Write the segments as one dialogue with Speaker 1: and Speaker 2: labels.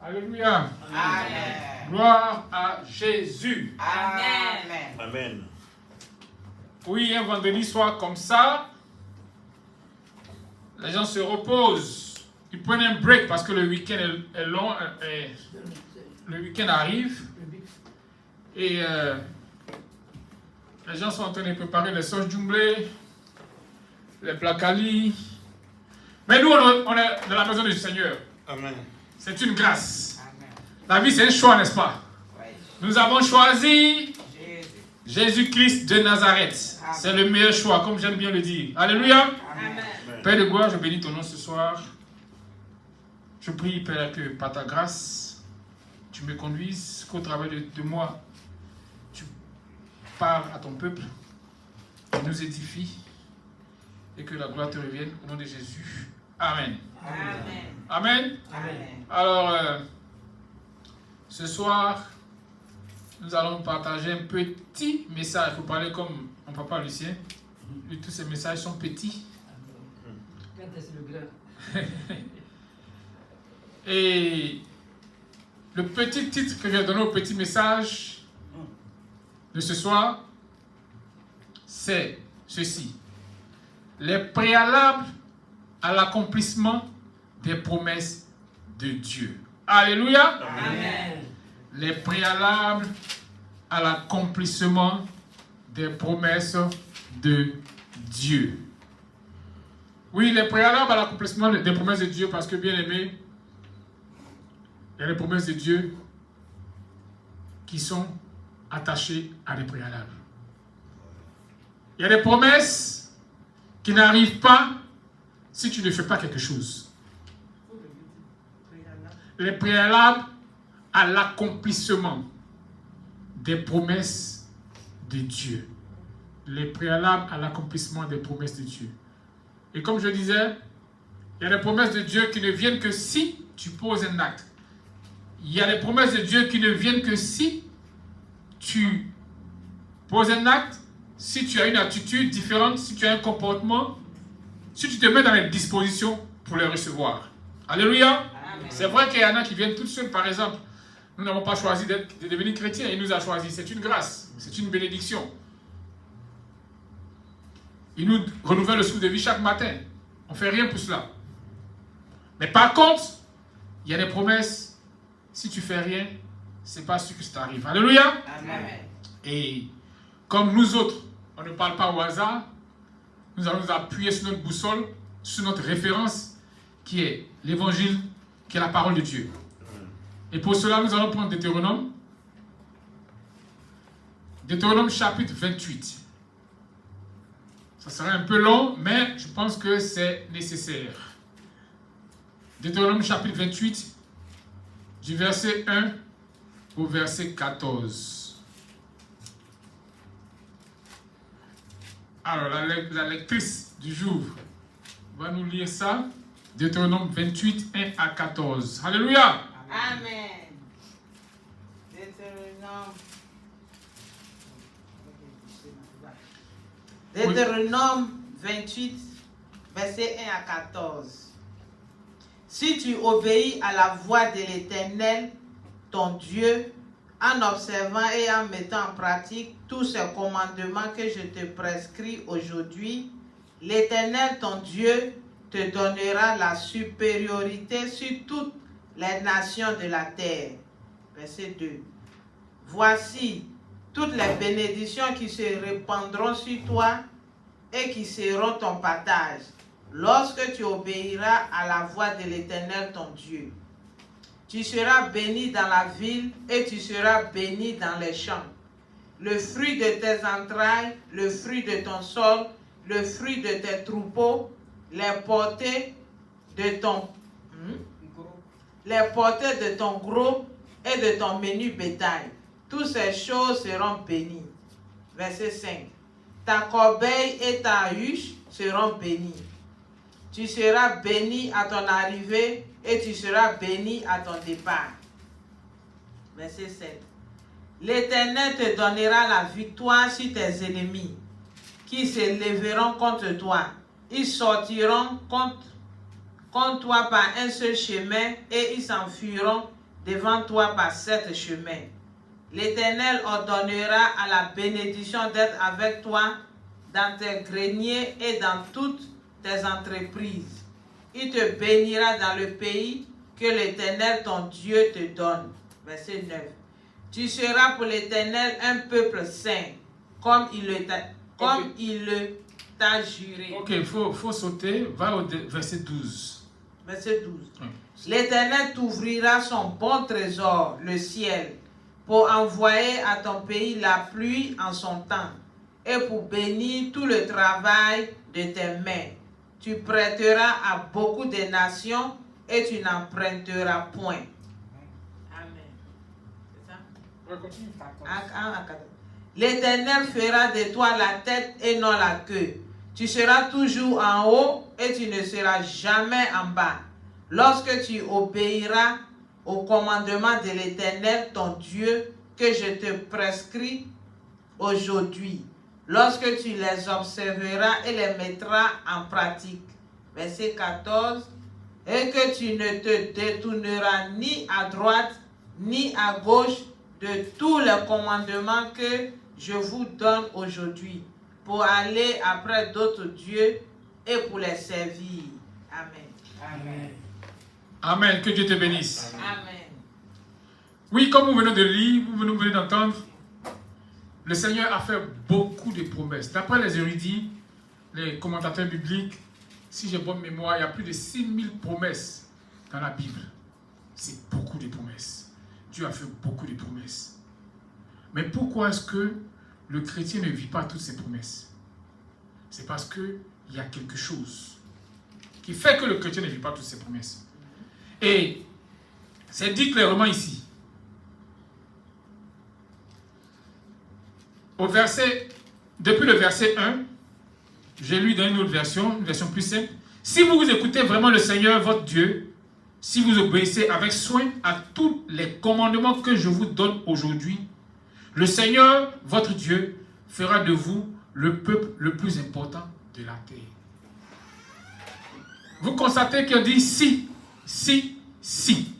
Speaker 1: Alléluia.
Speaker 2: Amen.
Speaker 1: Gloire à Jésus.
Speaker 2: Amen.
Speaker 3: Amen.
Speaker 1: Oui, un vendredi soir comme ça, les gens se reposent. Ils prennent un break parce que le week-end est long. Le week-end arrive. Et les gens sont en train de préparer les sauces jumblées, les plats quali. Mais nous, on est dans la maison du Seigneur.
Speaker 3: Amen.
Speaker 1: C'est une grâce.
Speaker 2: Amen.
Speaker 1: La vie, c'est un choix, n'est-ce pas?
Speaker 2: Oui.
Speaker 1: Nous avons choisi
Speaker 2: Jésus.
Speaker 1: Jésus-Christ de Nazareth.
Speaker 2: Amen.
Speaker 1: C'est le meilleur choix, comme j'aime bien le dire. Alléluia.
Speaker 2: Amen.
Speaker 1: Père de gloire, je bénis ton nom ce soir. Je prie, Père, que par ta grâce, tu me conduises, qu'au travers de moi, tu parles à ton peuple, tu nous édifies, et que la gloire te revienne au nom de Jésus. Amen.
Speaker 2: Amen.
Speaker 1: Amen.
Speaker 2: Amen.
Speaker 1: Alors, ce soir, nous allons partager un petit message. Il faut parler comme mon papa Lucien. Lui, tous ces messages sont petits. Et le petit titre que je vais donner au petit message de ce soir, c'est ceci. Les préalables à l'accomplissement des promesses de Dieu. Alléluia.
Speaker 2: Amen.
Speaker 1: Les préalables à l'accomplissement des promesses de Dieu. Oui, les préalables à l'accomplissement des promesses de Dieu, parce que bien aimé, il y a les promesses de Dieu qui sont attachées à des préalables. Il y a des promesses qui n'arrivent pas si tu ne fais pas quelque chose. Les préalables à l'accomplissement des promesses de Dieu. Les préalables à l'accomplissement des promesses de Dieu. Et comme je disais, il y a des promesses de Dieu qui ne viennent que si tu poses un acte. Il y a des promesses de Dieu qui ne viennent que si tu poses un acte, si tu as une attitude différente, si tu as un comportement, si tu te mets dans les dispositions pour les recevoir. Alléluia. C'est vrai qu'il y en a qui viennent tout seuls, par exemple. Nous n'avons pas choisi de devenir chrétiens, il nous a choisi. C'est une grâce, c'est une bénédiction. Il nous renouvelle le souffle de vie chaque matin. On ne fait rien pour cela. Mais par contre, il y a des promesses. Si tu ne fais rien, ce n'est pas sûr que ça t'arrive. Alléluia.
Speaker 2: Amen.
Speaker 1: Et comme nous autres, on ne parle pas au hasard, nous allons nous appuyer sur notre boussole, sur notre référence, qui est l'évangile, qui est la parole de Dieu. Et pour cela, nous allons prendre Deutéronome. Deutéronome chapitre 28. Ça sera un peu long, mais je pense que c'est nécessaire. Deutéronome chapitre 28, du verset 1 au verset 14. Alors, la lectrice du jour va nous lire ça. Deutéronome 28, 1 à 14. Alléluia.
Speaker 2: Amen. Deutéronome 28, verset 1 à 14. Si tu obéis à la voix de l'Éternel, ton Dieu, en observant et en mettant en pratique tous ces commandements que je te prescris aujourd'hui, l'Éternel, ton Dieu, te donnera la supériorité sur toutes les nations de la terre. Verset 2. Voici toutes les bénédictions qui se répandront sur toi et qui seront ton partage, lorsque tu obéiras à la voix de l'Éternel ton Dieu. Tu seras béni dans la ville et tu seras béni dans les champs. Le fruit de tes entrailles, le fruit de ton sol, le fruit de tes troupeaux, les portées de ton gros et de ton menu bétail. Toutes ces choses seront bénies. Verset 5. Ta corbeille et ta huche seront bénies. Tu seras béni à ton arrivée et tu seras béni à ton départ. Verset 7. L'Éternel te donnera la victoire sur tes ennemis qui se lèveront contre toi. Ils sortiront contre toi par un seul chemin et ils s'enfuiront devant toi par 7 chemins. L'Éternel ordonnera à la bénédiction d'être avec toi dans tes greniers et dans toutes tes entreprises. Il te bénira dans le pays que l'Éternel ton Dieu te donne. Verset 9. Tu seras pour l'Éternel un peuple saint, comme il le t'a juré.
Speaker 1: Ok, il faut sauter. Va au verset 12.
Speaker 2: Verset 12.
Speaker 1: Oui.
Speaker 2: L'Éternel t'ouvrira son bon trésor, le ciel, pour envoyer à ton pays la pluie en son temps, et pour bénir tout le travail de tes mains. Tu prêteras à beaucoup de nations, et tu n'emprunteras point. Amen. C'est ça?
Speaker 1: Ouais, continue.
Speaker 2: L'Éternel fera de toi la tête et non la queue. Tu seras toujours en haut et tu ne seras jamais en bas. Lorsque tu obéiras au commandement de l'Éternel, ton Dieu, que je te prescris aujourd'hui, lorsque tu les observeras et les mettras en pratique. Verset 14. Et que tu ne te détourneras ni à droite ni à gauche de tous les commandements que je vous donne aujourd'hui, pour aller après d'autres dieux et pour les servir. Amen.
Speaker 3: Amen.
Speaker 1: Amen. Que Dieu te bénisse.
Speaker 2: Amen.
Speaker 1: Oui, comme vous venez de lire, vous venez d'entendre, le Seigneur a fait beaucoup de promesses. D'après les érudits, les commentateurs bibliques, si j'ai bonne mémoire, il y a plus de 6000 promesses dans la Bible. C'est beaucoup de promesses. Dieu a fait beaucoup de promesses. Mais pourquoi est-ce que le chrétien ne vit pas toutes ces promesses? C'est parce qu'il y a quelque chose qui fait que le chrétien ne vit pas toutes ces promesses. Et c'est dit clairement ici. Depuis le verset 1, j'ai lu dans une autre version, une version plus simple. Si vous écoutez vraiment le Seigneur, votre Dieu, si vous obéissez avec soin à tous les commandements que je vous donne aujourd'hui, le Seigneur, votre Dieu, fera de vous le peuple le plus important de la terre. Vous constatez qu'il dit si, si, si.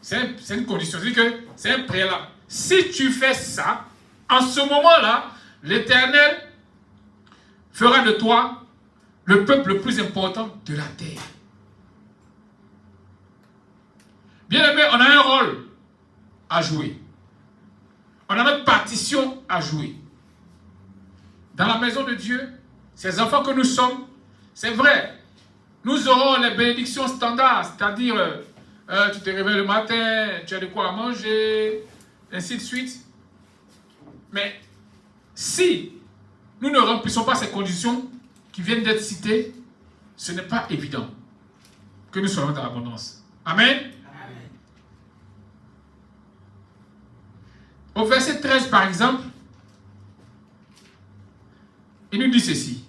Speaker 1: C'est une condition, c'est-à-dire que c'est un préalable. Si tu fais ça, en ce moment-là, l'Éternel fera de toi le peuple le plus important de la terre. Bien aimé, on a un rôle à jouer. On a notre partition à jouer. Dans la maison de Dieu, ces enfants que nous sommes, c'est vrai, nous aurons les bénédictions standards, c'est-à-dire tu te réveilles le matin, tu as de quoi à manger, ainsi de suite. Mais si nous ne remplissons pas ces conditions qui viennent d'être citées, ce n'est pas évident que nous soyons dans l'abondance. Amen. Amen. Au verset 13, par exemple, il nous dit ceci.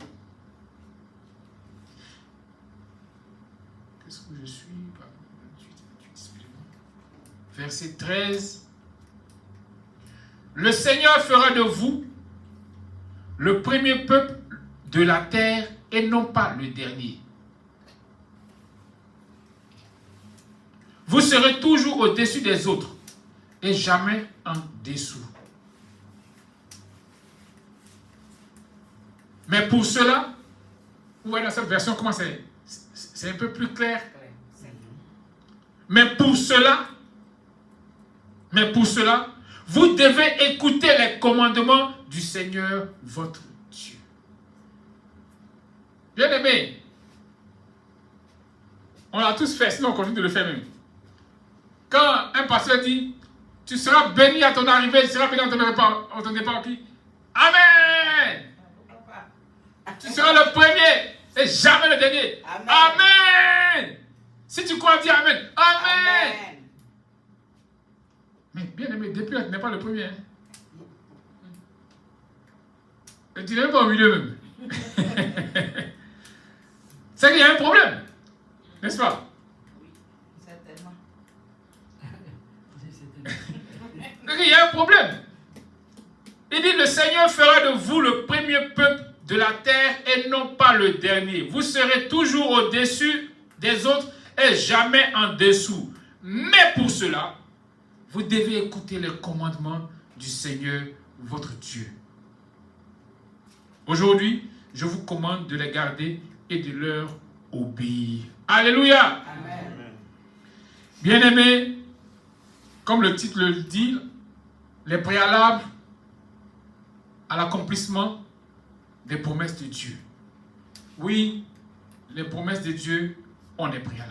Speaker 1: Qu'est-ce que je suis? Verset 13. Le Seigneur fera de vous le premier peuple de la terre et non pas le dernier. Vous serez toujours au-dessus des autres et jamais en dessous. Mais pour cela, vous voyez dans cette version comment c'est un peu plus clair. Mais pour cela, vous devez écouter les commandements du Seigneur, votre Dieu. Bien aimé, on l'a tous fait, sinon on continue de le faire même. Quand un pasteur dit, tu seras béni à ton arrivée, tu seras béni à ton départ, Amen. Tu seras le premier et jamais le dernier. Amen. Amen. Si tu crois, dis Amen. Amen. Amen. Mais bien aimé, depuis là, tu n'es pas le premier. Hein? Et tu n'es même pas au milieu même. C'est qu'il y a un problème. N'est-ce pas?
Speaker 2: Oui, certainement.
Speaker 1: C'est qu'il y a un problème. Il dit, le Seigneur fera de vous le premier peuple de la terre et non pas le dernier. Vous serez toujours au-dessus des autres et jamais en dessous. Mais pour cela, vous devez écouter les commandements du Seigneur, votre Dieu. Aujourd'hui, je vous commande de les garder et de leur obéir. Alléluia.
Speaker 2: Amen.
Speaker 1: Bien-aimés, comme le titre le dit, les préalables à l'accomplissement des promesses de Dieu. Oui, les promesses de Dieu ont des préalables.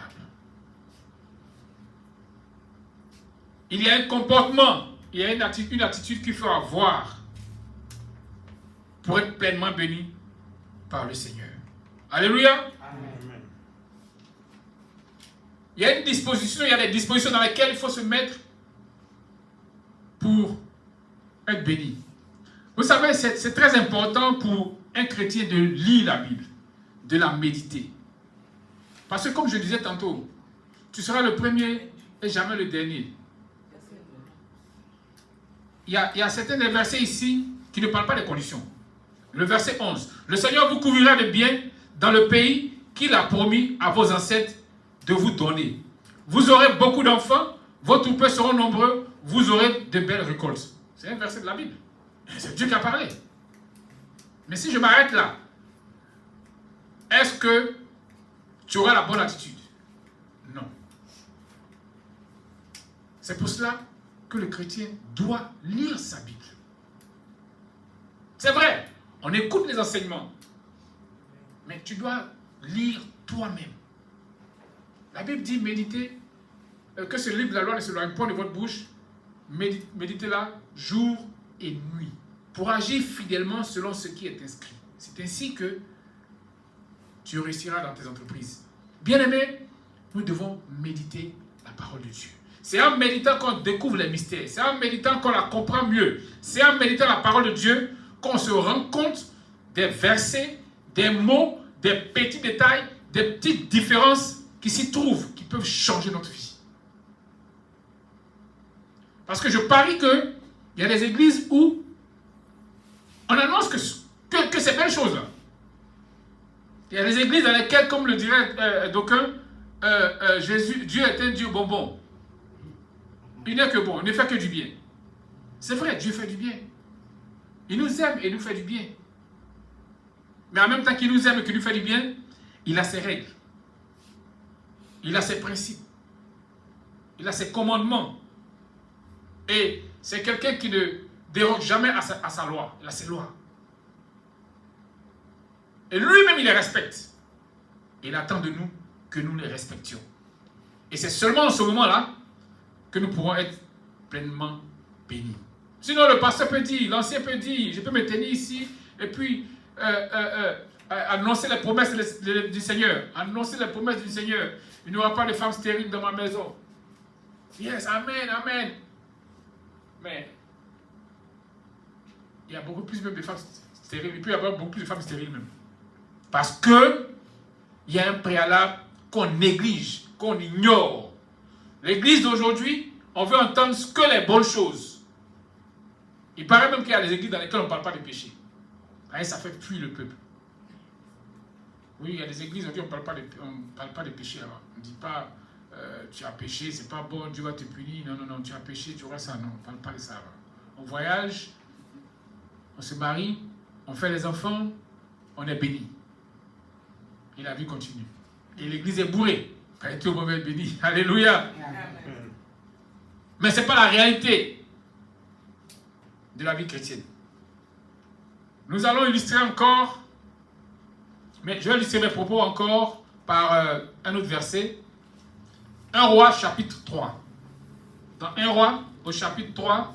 Speaker 1: Il y a un comportement, il y a une attitude qu'il faut avoir pour être pleinement béni par le Seigneur. Alléluia.
Speaker 2: Amen.
Speaker 1: Il y a une disposition, il y a des dispositions dans lesquelles il faut se mettre pour être béni. Vous savez, c'est très important pour un chrétien de lire la Bible, de la méditer. Parce que comme je disais tantôt, tu seras le premier et jamais le dernier. Il y a certains des versets ici qui ne parlent pas des conditions. Le verset 11. Le Seigneur vous couvrira de bien dans le pays qu'il a promis à vos ancêtres de vous donner. Vous aurez beaucoup d'enfants, vos troupeaux seront nombreux, vous aurez de belles récoltes. C'est un verset de la Bible. C'est Dieu qui a parlé. Mais si je m'arrête là, est-ce que tu auras la bonne attitude? Non. C'est pour cela que le chrétien doit lire sa Bible. C'est vrai, on écoute les enseignements, mais tu dois lire toi-même. La Bible dit méditez, que ce livre de la loi ne se loigne point de votre bouche, méditez-la jour et nuit, pour agir fidèlement selon ce qui est inscrit. C'est ainsi que tu réussiras dans tes entreprises. Bien-aimés, nous devons méditer la parole de Dieu. C'est en méditant qu'on découvre les mystères. C'est en méditant qu'on la comprend mieux. C'est en méditant la parole de Dieu qu'on se rend compte des versets, des mots, des petits détails, des petites différences qui s'y trouvent, qui peuvent changer notre vie. Parce que je parie qu'il y a des églises où on annonce que c'est belle chose. Il y a des églises dans lesquelles, comme le dirait d'aucuns, Dieu est un Dieu bonbon. Il n'est que bon, il ne fait que du bien. C'est vrai, Dieu fait du bien. Il nous aime et il nous fait du bien. Mais en même temps qu'il nous aime et qu'il nous fait du bien, il a ses règles. Il a ses principes. Il a ses commandements. Et c'est quelqu'un qui ne déroge jamais à sa loi. Il a ses lois. Et lui-même, il les respecte. Il attend de nous que nous les respections. Et c'est seulement en ce moment-là que nous pourrons être pleinement bénis. Sinon, le pasteur peut dire, l'ancien peut dire, je peux me tenir ici et puis annoncer les promesses du Seigneur. Annoncer les promesses du Seigneur. Il n'y aura pas de femmes stériles dans ma maison. Yes, amen, amen. Mais il y a beaucoup plus même de femmes stériles. Il peut y avoir beaucoup plus de femmes stériles même. Parce que il y a un préalable qu'on néglige, qu'on ignore. L'église d'aujourd'hui, on veut entendre que les bonnes choses. Il paraît même qu'il y a des églises dans lesquelles on ne parle pas de péché. Et ça fait fuir le peuple. Oui, il y a des églises dans lesquelles on ne parle pas de péché. On ne dit pas tu as péché, c'est pas bon, Dieu va te punir. Non, non, non, tu as péché, tu auras ça. Non, on ne parle pas de ça. On voyage, on se marie, on fait les enfants, on est béni. Et la vie continue. Et l'église est bourrée. Tout le monde est béni. Alléluia. Amen. Mais ce n'est pas la réalité de la vie chrétienne. Nous allons illustrer encore, mais je vais illustrer mes propos encore par un autre verset. 1 Roi chapitre 3. Dans 1 Roi au chapitre 3,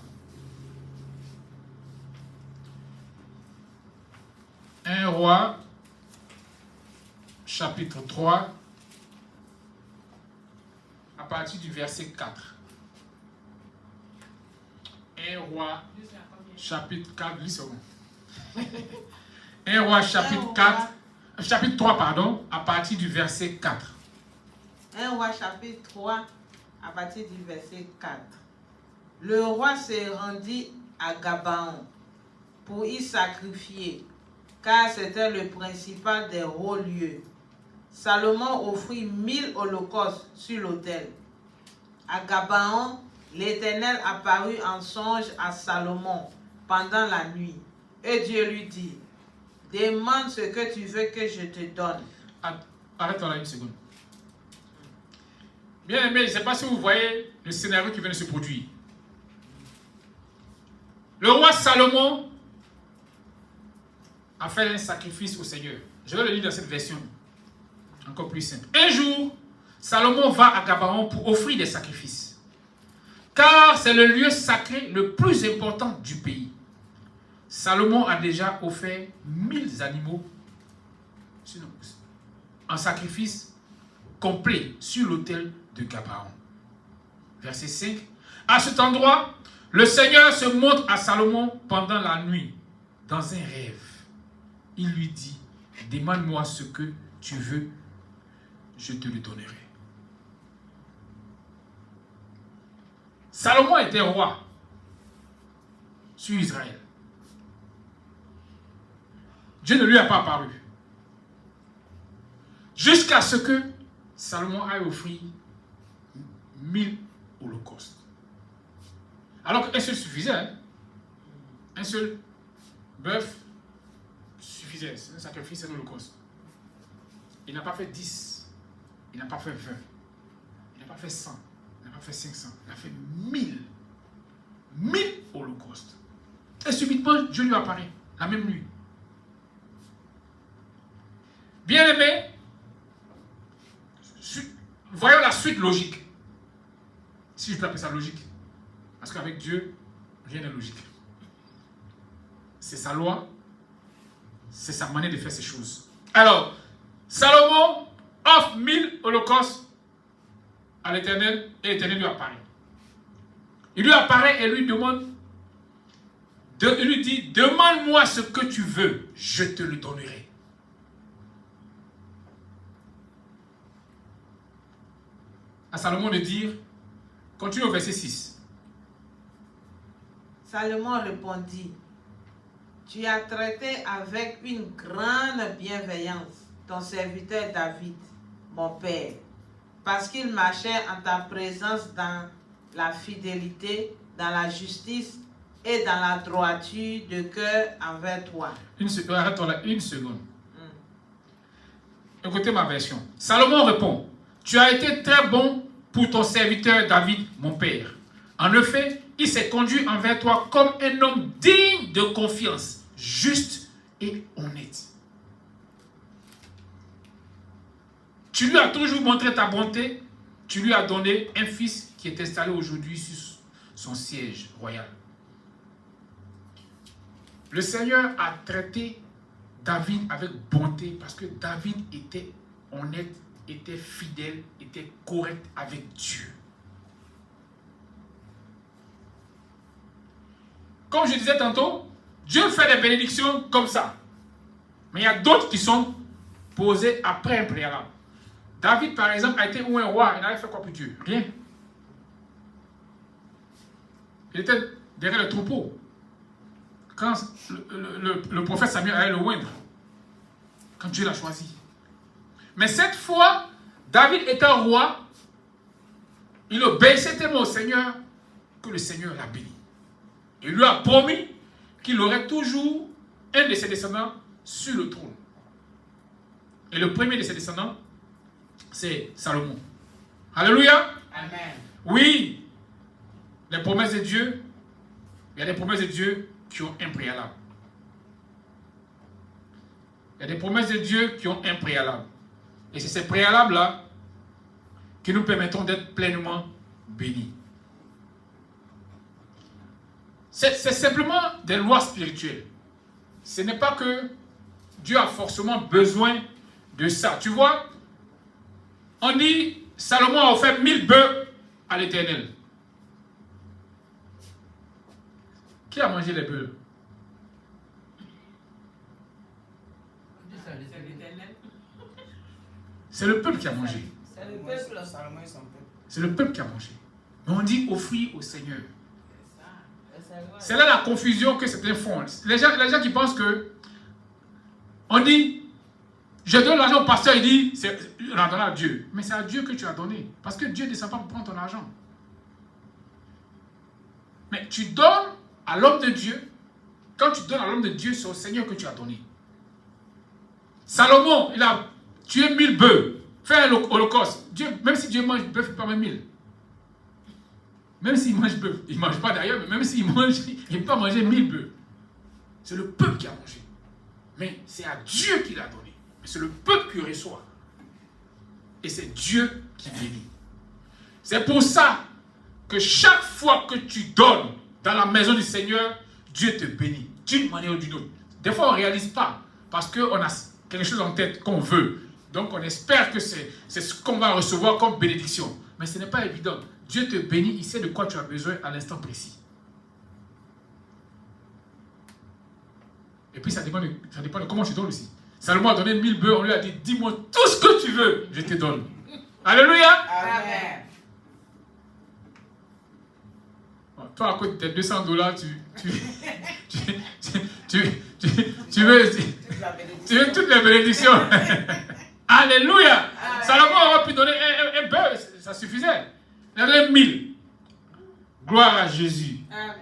Speaker 1: 1 Roi chapitre 3, à partir du verset 4. 1 Roi chapitre 4, lis seulement. 1 Roi chapitre 4, chapitre 3, pardon, à partir du verset 4.
Speaker 2: 1 Roi chapitre 3, à partir du verset 4. Le roi se rendit à Gabaon pour y sacrifier, car c'était le principal des hauts lieux. Salomon offrit 1000 holocaustes sur l'autel. À Gabaon, l'Éternel apparut en songe à Salomon pendant la nuit. Et Dieu lui dit, demande ce que tu veux que je te donne.
Speaker 1: Arrête-toi là une seconde. Bien aimé, je ne sais pas si vous voyez le scénario qui vient de se produire. Le roi Salomon a fait un sacrifice au Seigneur. Je vais le lire dans cette version, encore plus simple. Un jour, Salomon va à Gabaon pour offrir des sacrifices. Car c'est le lieu sacré le plus important du pays. Salomon a déjà offert 1000 animaux en sacrifice complet sur l'autel de Gabaon. Verset 5. À cet endroit, le Seigneur se montre à Salomon pendant la nuit, dans un rêve. Il lui dit, demande-moi ce que tu veux, je te le donnerai. Salomon était roi sur Israël. Dieu ne lui a pas apparu. Jusqu'à ce que Salomon ait offert 1000 holocaustes. Alors qu'un seul suffisait. Hein? Un seul bœuf suffisait. C'est un sacrifice, c'est un holocauste. Il n'a pas fait 10. Il n'a pas fait 20. Il n'a pas fait 100. Il n'a pas fait 500. Il a fait 1000. 1000 holocaustes. Et subitement, Dieu lui apparaît. La même nuit. Bien aimé, voyons la suite logique. Si je peux appeler ça logique. Parce qu'avec Dieu, rien n'est logique. C'est sa loi, c'est sa manière de faire ces choses. Alors, Salomon offre 1000 holocaustes à l'Éternel et l'Éternel lui apparaît. Il lui apparaît et lui demande, il lui dit, demande-moi ce que tu veux, je te le donnerai. À Salomon de dire, continue au verset 6.
Speaker 2: Salomon répondit, tu as traité avec une grande bienveillance ton serviteur David, mon père, parce qu'il marchait en ta présence dans la fidélité, dans la justice et dans la droiture de cœur envers toi.
Speaker 1: Arrête-toi là, une seconde. Écoutez ma version. Salomon répond, tu as été très bon pour ton serviteur David, mon père. En effet, il s'est conduit envers toi comme un homme digne de confiance, juste et honnête. Tu lui as toujours montré ta bonté, tu lui as donné un fils qui est installé aujourd'hui sur son siège royal. Le Seigneur a traité David avec bonté parce que David était honnête, était fidèle, était correct avec Dieu. Comme je disais tantôt, Dieu fait des bénédictions comme ça. Mais il y a d'autres qui sont posées après un préalable. David, par exemple, a été où un roi, il avait fait quoi pour Dieu? Rien. Il était derrière le troupeau. Quand le prophète Samuel allait le oindre, quand Dieu l'a choisi. Mais cette fois, David étant roi, il obéissait tellement au Seigneur que le Seigneur l'a béni. Il lui a promis qu'il aurait toujours un de ses descendants sur le trône. Et le premier de ses descendants, c'est Salomon. Alléluia.
Speaker 2: Amen.
Speaker 1: Oui, les promesses de Dieu, il y a des promesses de Dieu qui ont un préalable. Il y a des promesses de Dieu qui ont un préalable. Et c'est ces préalables-là qui nous permettront d'être pleinement bénis. C'est simplement des lois spirituelles. Ce n'est pas que Dieu a forcément besoin de ça. Tu vois, on dit, Salomon a offert 1000 bœufs à l'Éternel. Qui a mangé les bœufs? C'est le peuple qui a mangé. C'est le peuple qui a mangé. Mais on dit offrir au Seigneur. C'est là la confusion que certains font. Les gens qui pensent que on dit je donne l'argent au pasteur, il dit, on a donné à Dieu. Mais c'est à Dieu que tu as donné. Parce que Dieu ne descend pas pour prendre ton argent. Mais tu donnes à l'homme de Dieu. Quand tu donnes à l'homme de Dieu, c'est au Seigneur que tu as donné. Salomon, il a tué 1000 bœufs. Fait un holocauste. Dieu, même si Dieu mange bœuf, il ne peut pas même 1000. Même s'il mange bœuf, il ne mange pas d'ailleurs, mais même s'il mange, il ne peut pas manger 1000 bœufs. C'est le peuple qui a mangé. Mais c'est à Dieu qu'il a donné. Mais c'est le peuple qui reçoit. Et c'est Dieu qui bénit. C'est pour ça que chaque fois que tu donnes dans la maison du Seigneur, Dieu te bénit. D'une manière ou d'une autre. Des fois, on ne réalise pas. Parce qu'on a quelque chose en tête qu'on veut. Donc, on espère que c'est ce qu'on va recevoir comme bénédiction. Mais ce n'est pas évident. Dieu te bénit, il sait de quoi tu as besoin à l'instant précis. Et puis, ça dépend de comment tu donnes aussi. Salomon a donné 1000 bœufs, on lui a dit, dis-moi tout ce que tu veux, je te donne. Alléluia.
Speaker 2: Amen.
Speaker 1: Bon, toi, à côté de tes $200, tu veux toutes les bénédictions. Alléluia.
Speaker 2: Amen.
Speaker 1: Salomon aurait pu donner un bœuf, ça suffisait. Il a donné 1000. Gloire à Jésus.
Speaker 2: Amen.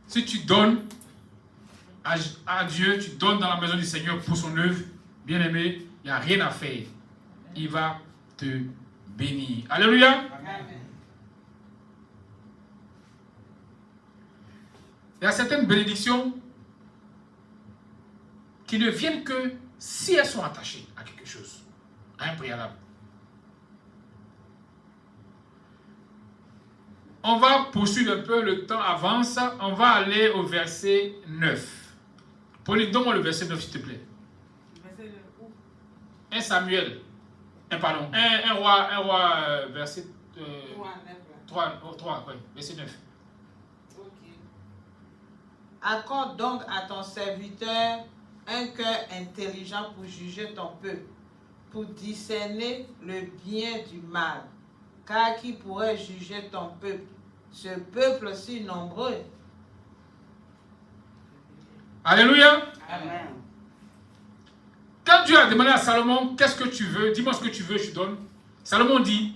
Speaker 1: Si tu donnes à Dieu, tu donnes dans la maison du Seigneur pour son œuvre, bien aimé, il n'y a rien à faire. Il va te bénir. Alléluia.
Speaker 2: Amen.
Speaker 1: Il y a certaines bénédictions qui ne viennent que si elles sont attachées à quelque chose, à un préalable. On va poursuivre un peu, le temps avance. On va aller au verset 9. Pauline, donne-moi le verset 9, s'il te plaît. 1 Samuel. Pardon, 1 roi, verset 3, oui, verset 9.
Speaker 2: Accorde donc à ton serviteur un cœur intelligent pour juger ton peuple, pour discerner le bien du mal. Car qui pourrait juger ton peuple, ce peuple si nombreux?
Speaker 1: Alléluia.
Speaker 2: Amen.
Speaker 1: Quand Dieu a demandé à Salomon, qu'est-ce que tu veux? Dis-moi ce que tu veux, je te donne. Salomon dit,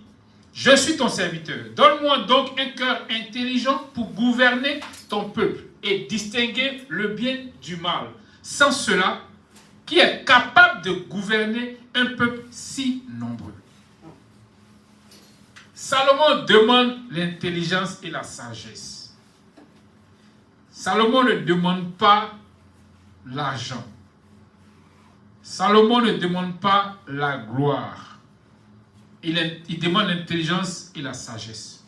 Speaker 1: je suis ton serviteur. Donne-moi donc un cœur intelligent pour gouverner ton peuple et distinguer le bien du mal. Sans cela, qui est capable de gouverner un peuple si nombreux? Salomon demande l'intelligence et la sagesse. Salomon ne demande pas l'argent. Salomon ne demande pas la gloire. Il demande l'intelligence et la sagesse.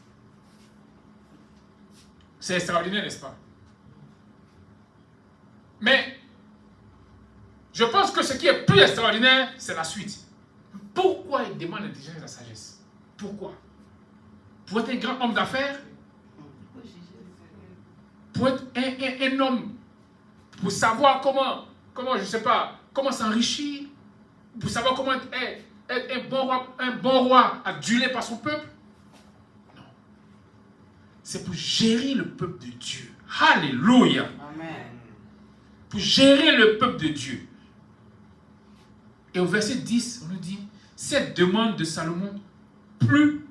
Speaker 1: C'est extraordinaire, n'est-ce pas? Mais je pense que ce qui est plus extraordinaire, c'est la suite. Pourquoi il demande l'intelligence et la sagesse? Pourquoi? Pour être un grand homme d'affaires? Pour être un homme, pour savoir comment, je ne sais pas, comment s'enrichir, pour savoir comment être un bon roi adulé par son peuple? Non. C'est pour gérer le peuple de Dieu. Alléluia.
Speaker 2: Amen.
Speaker 1: Pour gérer le peuple de Dieu. Et au verset 10, on nous dit, cette demande de Salomon plut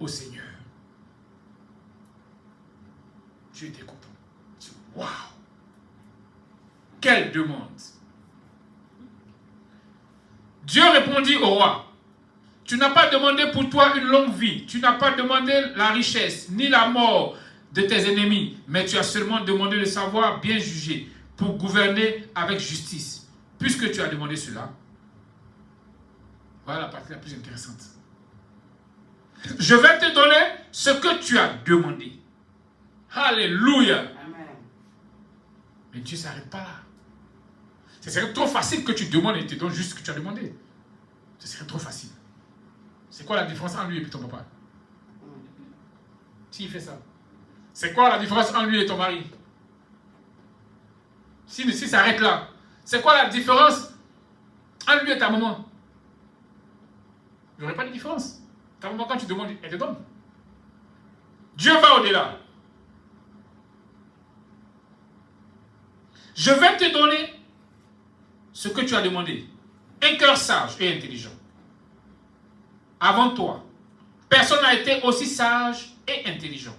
Speaker 1: au Seigneur. Dieu était content. Waouh! Quelle demande! Dieu répondit au roi, tu n'as pas demandé pour toi une longue vie, tu n'as pas demandé la richesse, ni la mort de tes ennemis, mais tu as seulement demandé de savoir bien juger, pour gouverner avec justice. Puisque tu as demandé cela, voilà la partie la plus intéressante. Je vais te donner ce que tu as demandé. Alléluia.
Speaker 2: Amen.
Speaker 1: Mais Dieu ne s'arrête pas là. Ce serait trop facile que tu demandes et il te donne juste ce que tu as demandé. Ce serait trop facile. C'est quoi la différence entre lui et ton papa? S'il fait ça. C'est quoi la différence entre lui et ton mari? Si ça s'arrête là. C'est quoi la différence entre lui et ta maman? Il n'y aurait pas de différence. Ta maman, quand tu demandes, elle te donne. Dieu va au-delà. Je vais te donner ce que tu as demandé. Un cœur sage et intelligent. Avant toi, personne n'a été aussi sage et intelligent.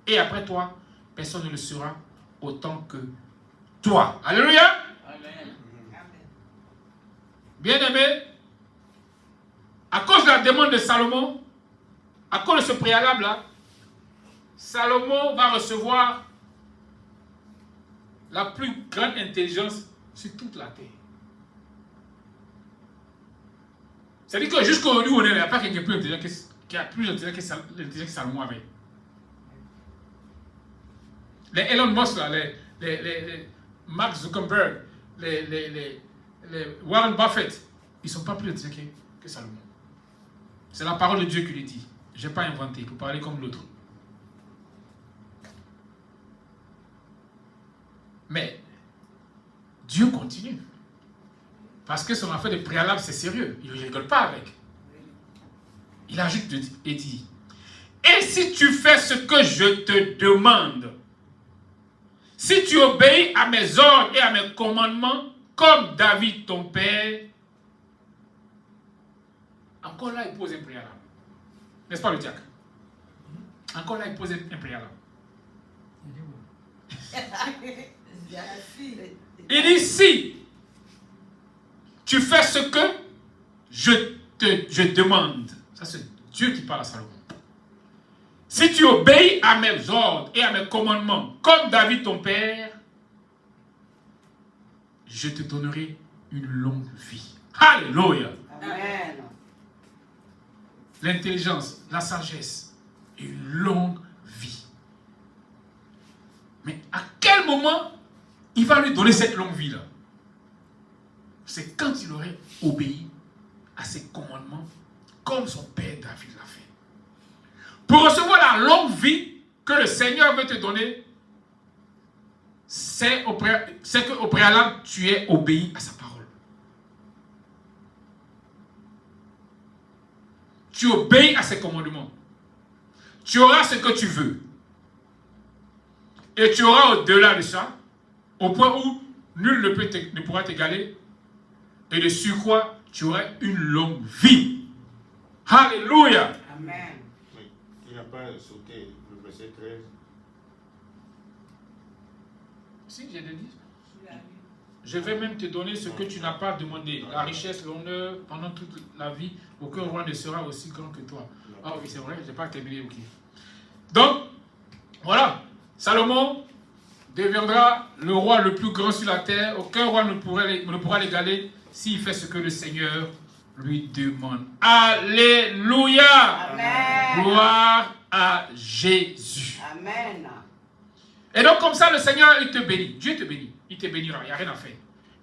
Speaker 1: Et après toi, personne ne le sera autant que toi. Alléluia.
Speaker 2: Amen.
Speaker 1: Bien-aimé, à cause de la demande de Salomon, à cause de ce préalable-là, Salomon va recevoir la plus grande intelligence sur toute la terre. C'est-à-dire que jusqu'aujourd'hui, il n'y a pas quelqu'un qui a plus intelligent que Salomon avait. Les Elon Musk, là, les Mark Zuckerberg, les Warren Buffett, ils ne sont pas plus intelligents que Salomon. C'est la parole de Dieu qui le dit. Je n'ai pas inventé pour parler comme l'autre. Mais Dieu continue. Parce que son affaire de préalable, c'est sérieux. Il ne rigole pas avec. Il ajoute et dit, et si tu fais ce que je te demande, si tu obéis à mes ordres et à mes commandements, comme David ton père, encore là, il pose un préalable. N'est-ce pas le diacre? Encore là, il pose un préalable. Il dit, si tu fais ce que je demande, ça c'est Dieu qui parle à Salomon. Si tu obéis à mes ordres et à mes commandements, comme David ton père, je te donnerai une longue vie. Alléluia.
Speaker 2: Amen.
Speaker 1: L'intelligence, la sagesse et une longue vie. Mais à quel moment il va lui donner cette longue vie-là? C'est quand il aurait obéi à ses commandements comme son père David l'a fait. Pour recevoir la longue vie que le Seigneur veut te donner, c'est qu'au préalable, tu es obéi à sa parole. Tu obéis à ses commandements. Tu auras ce que tu veux. Et tu auras au-delà de ça, au point où nul ne pourra t'égaler. Et de surcroît, tu auras une longue vie. Alléluia.
Speaker 2: Amen.
Speaker 3: Oui. Il n'a pas sauté le verset 13.
Speaker 1: Si, j'ai dit. Je vais même te donner ce que tu n'as pas demandé. La richesse, l'honneur, pendant toute la vie. Aucun roi ne sera aussi grand que toi. Ah oui, c'est vrai, je n'ai pas terminé. Okay. Donc, voilà. Salomon deviendra le roi le plus grand sur la terre. Aucun roi ne pourra l'égaler s'il fait ce que le Seigneur lui demande. Alléluia.
Speaker 2: Amen.
Speaker 1: Gloire à Jésus.
Speaker 2: Amen.
Speaker 1: Et donc comme ça, le Seigneur, il te bénit. Dieu te bénit. Il te bénira. Il n'y a rien à faire.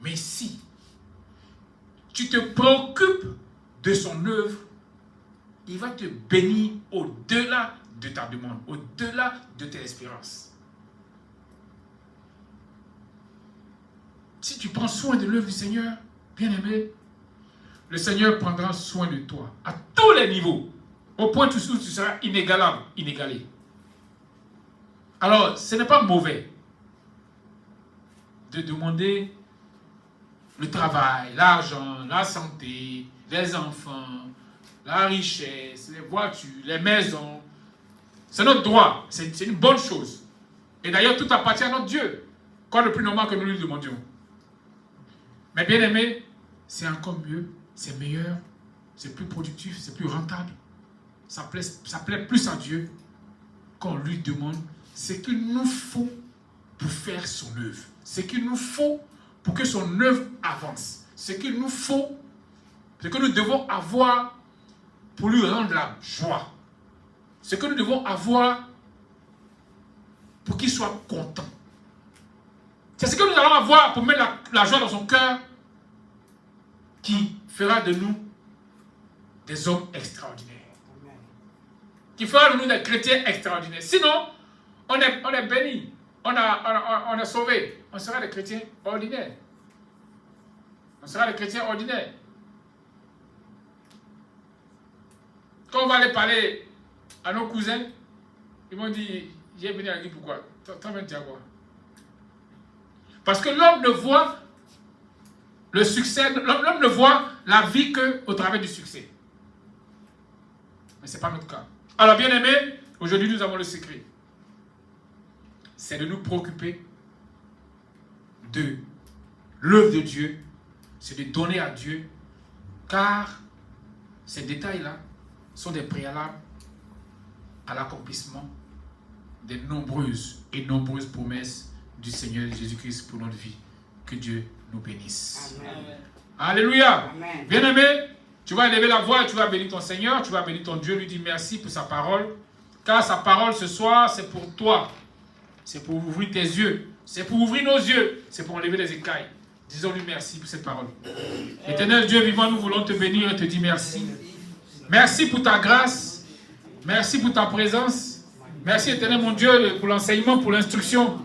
Speaker 1: Mais si tu te préoccupes de son œuvre, il va te bénir au-delà de ta demande, au-delà de tes espérances. Si tu prends soin de l'œuvre du Seigneur, bien-aimé, le Seigneur prendra soin de toi à tous les niveaux, au point où tu seras inégalable, inégalé. Alors, ce n'est pas mauvais de demander le travail, l'argent, la santé, les enfants, la richesse, les voitures, les maisons. C'est notre droit, c'est une bonne chose. Et d'ailleurs, tout appartient à notre Dieu. Quoi de plus normal que nous lui demandions? Mais bien aimé, c'est encore mieux, c'est meilleur, c'est plus productif, c'est plus rentable. Ça plaît plus à Dieu qu'on lui demande ce qu'il nous faut pour faire son œuvre. Ce qu'il nous faut pour que son œuvre avance. Ce qu'il nous faut, ce que nous devons avoir pour lui rendre la joie. Ce que nous devons avoir pour qu'il soit content. C'est ce que nous allons avoir pour mettre la joie dans son cœur qui fera de nous des hommes extraordinaires.
Speaker 2: Amen.
Speaker 1: Qui fera de nous des chrétiens extraordinaires. Sinon, on est bénis. On est sauvés. On sera des chrétiens ordinaires. On sera des chrétiens ordinaires. Quand on va aller parler à nos cousins, ils m'ont dit, j'ai venu à l'église pourquoi? T'en viens dire quoi? Parce que l'homme ne voit le succès, l'homme ne voit la vie qu'au travers du succès. Mais ce n'est pas notre cas. Alors, bien aimés, aujourd'hui, nous avons le secret. C'est de nous préoccuper de l'œuvre de Dieu, c'est de donner à Dieu, car ces détails-là sont des préalables à l'accomplissement des nombreuses promesses du Seigneur Jésus-Christ pour notre vie. Que Dieu nous bénisse.
Speaker 2: Amen.
Speaker 1: Alléluia.
Speaker 4: Amen.
Speaker 1: Bien-aimé, tu vas élever la voix et tu vas bénir ton Seigneur, tu vas bénir ton Dieu, lui dire merci pour sa parole, car sa parole ce soir, c'est pour toi. C'est pour ouvrir tes yeux, c'est pour ouvrir nos yeux, c'est pour enlever les écailles. Disons-lui merci pour cette parole. Éternel Dieu vivant, nous voulons te bénir et te dire merci. Merci pour ta grâce, merci pour ta présence. Merci éternel mon Dieu pour l'enseignement, pour l'instruction.